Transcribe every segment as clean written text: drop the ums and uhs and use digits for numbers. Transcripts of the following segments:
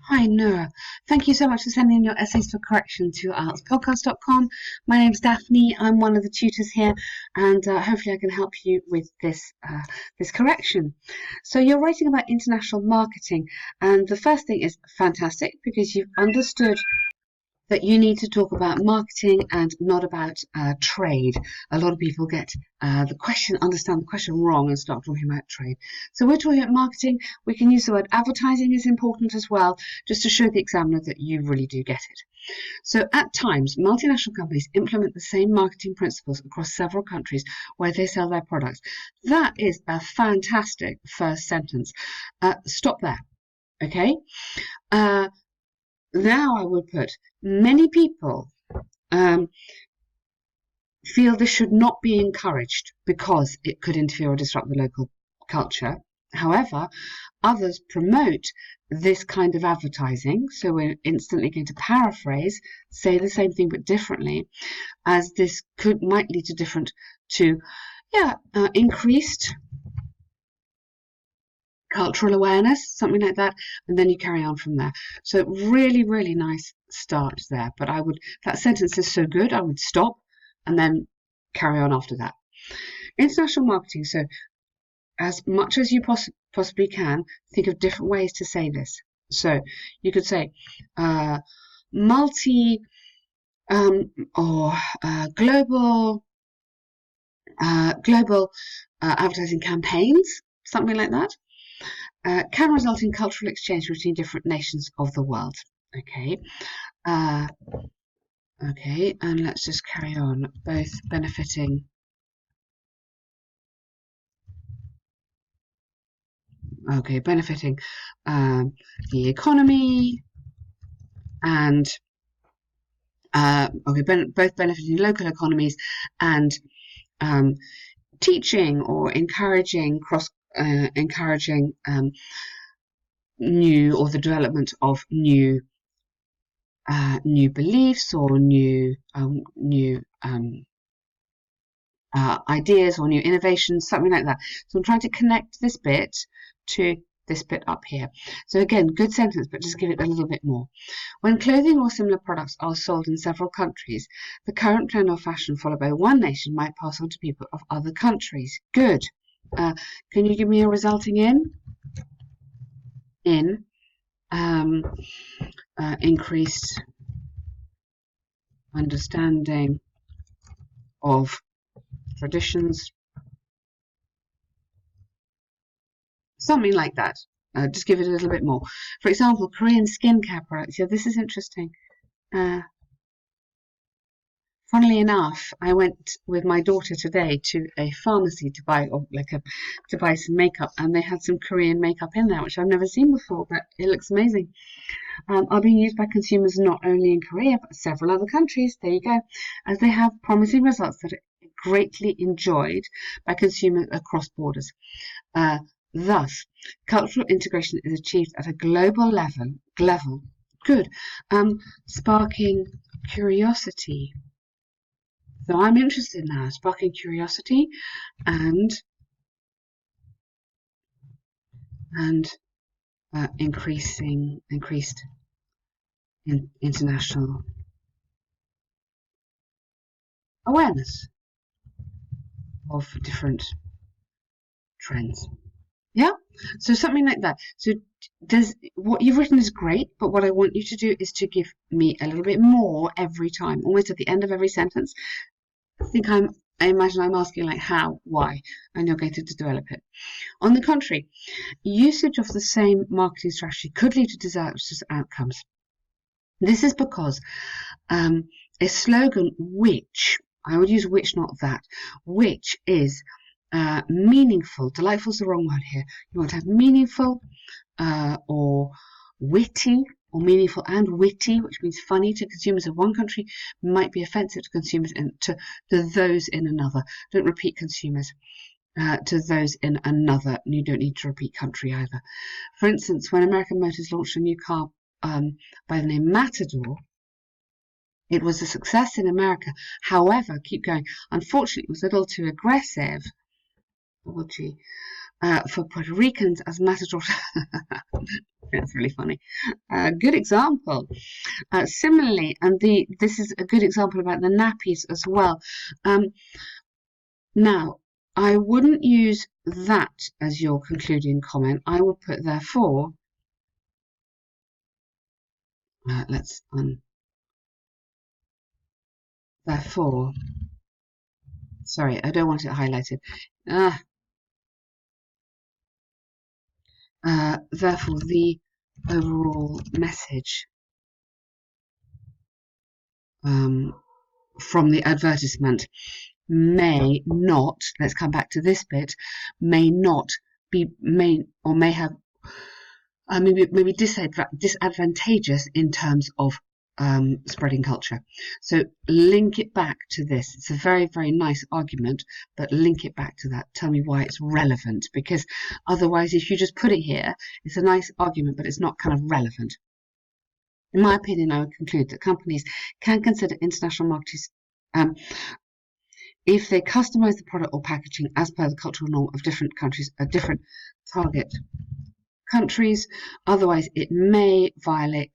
Hi, Noora. Thank you so much for sending in your essays for correction to IELTSpodcast.com. My name's Daphne. I'm one of the tutors here, and hopefully I can help you with this correction. So you're writing about international marketing, and the first thing is fantastic because you've understood that you need to talk about marketing and not about trade. A lot of people understand the question wrong and start talking about trade. So we're talking about marketing. We can use the word advertising is important as well, just to show the examiner that you really do get it. So at times, multinational companies implement the same marketing principles across several countries where they sell their products. That is a fantastic first sentence. Stop there, okay? Now I would put many people feel this should not be encouraged because it could interfere or disrupt the local culture. However, others promote this kind of advertising, so we're instantly going to paraphrase, say the same thing but differently, as this might lead to increased cultural awareness, something like that, and then you carry on from there. So really, really nice start there. But that sentence is so good, I would stop and then carry on after that. International marketing. So as much as you possibly can, think of different ways to say this. So you could say global advertising campaigns, something like that. Can result in cultural exchange between different nations of the world. Okay, and let's just carry on. Both benefiting the economy and both benefiting local economies and teaching or encouraging the development of new beliefs or new ideas or new innovations, something like that. So I'm trying to connect this bit to this bit up here. So again, good sentence, but just give it a little bit more. When clothing or similar products are sold in several countries, the current trend or fashion followed by one nation might pass on to people of other countries. Good. Can you give me a resulting in? Increased understanding of traditions, something like that. Just give it a little bit more. For example, Korean skincare products. Yeah, this is interesting. Funnily enough, I went with my daughter today to a pharmacy to buy some makeup, and they had some Korean makeup in there, which I've never seen before, but it looks amazing. Are being used by consumers not only in Korea but several other countries. There you go, as they have promising results that are greatly enjoyed by consumers across borders. Thus, cultural integration is achieved at a global level. Good. Sparking curiosity. So I'm interested now, sparking curiosity and increased international awareness of different trends. Yeah, so something like that. So what you've written is great, but what I want you to do is to give me a little bit more every time, almost at the end of every sentence. I imagine I'm asking like how, why, and you're going to develop it. On the contrary, usage of the same marketing strategy could lead to disastrous outcomes. This is because a slogan which, I would use which, not that, which is meaningful. Delightful is the wrong word here. You want to have meaningful or witty, or meaningful and witty, which means funny to consumers of one country, might be offensive to consumers to those in another. Don't repeat consumers. To those in another. You don't need to repeat country either. For instance, when American Motors launched a new car by the name Matador, it was a success in America. However, keep going. Unfortunately, it was a little too aggressive. for Puerto Ricans as matador. That's really funny. Good example. Similarly, and this is a good example about the nappies as well. Now, I wouldn't use that as your concluding comment. I would put therefore. Let's therefore. Sorry, I don't want it highlighted. Therefore, the overall message from the advertisement may not, let's come back to this bit, may not be, may have, maybe disadvantageous in terms of spreading culture. So link it back to this. It's a very, very nice argument, but link it back to that. Tell me why it's relevant, because otherwise, if you just put it here, it's a nice argument, but it's not kind of relevant. In my opinion, I would conclude that companies can consider international marketers if they customize the product or packaging as per the cultural norm of different countries, different target countries. Otherwise, it may violate.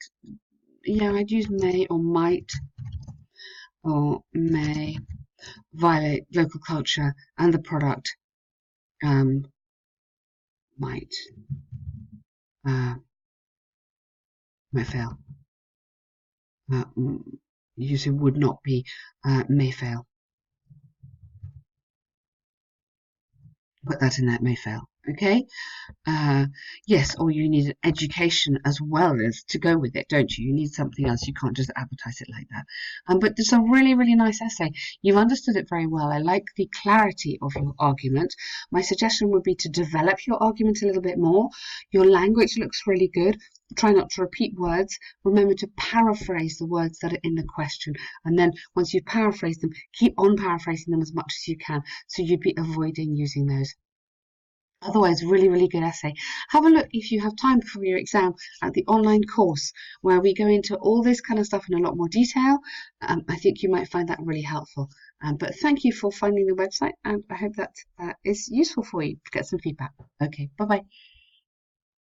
Yeah, I'd use may or might, or may violate local culture, and the product might fail. Usually would not be may fail. Put that in there, may fail. Okay. Yes, or you need an education as well as to go with it, don't you? You need something else. You can't just advertise it like that. But it's a really, really nice essay. You've understood it very well. I like the clarity of your argument. My suggestion would be to develop your argument a little bit more. Your language looks really good. Try not to repeat words. Remember to paraphrase the words that are in the question. And then once you paraphrase them, keep on paraphrasing them as much as you can. So you'd be avoiding using those. Otherwise, really, really good essay. Have a look, if you have time before your exam, at the online course where we go into all this kind of stuff in a lot more detail. I think you might find that really helpful. But thank you for finding the website, and I hope that is useful for you to get some feedback. Okay, bye-bye.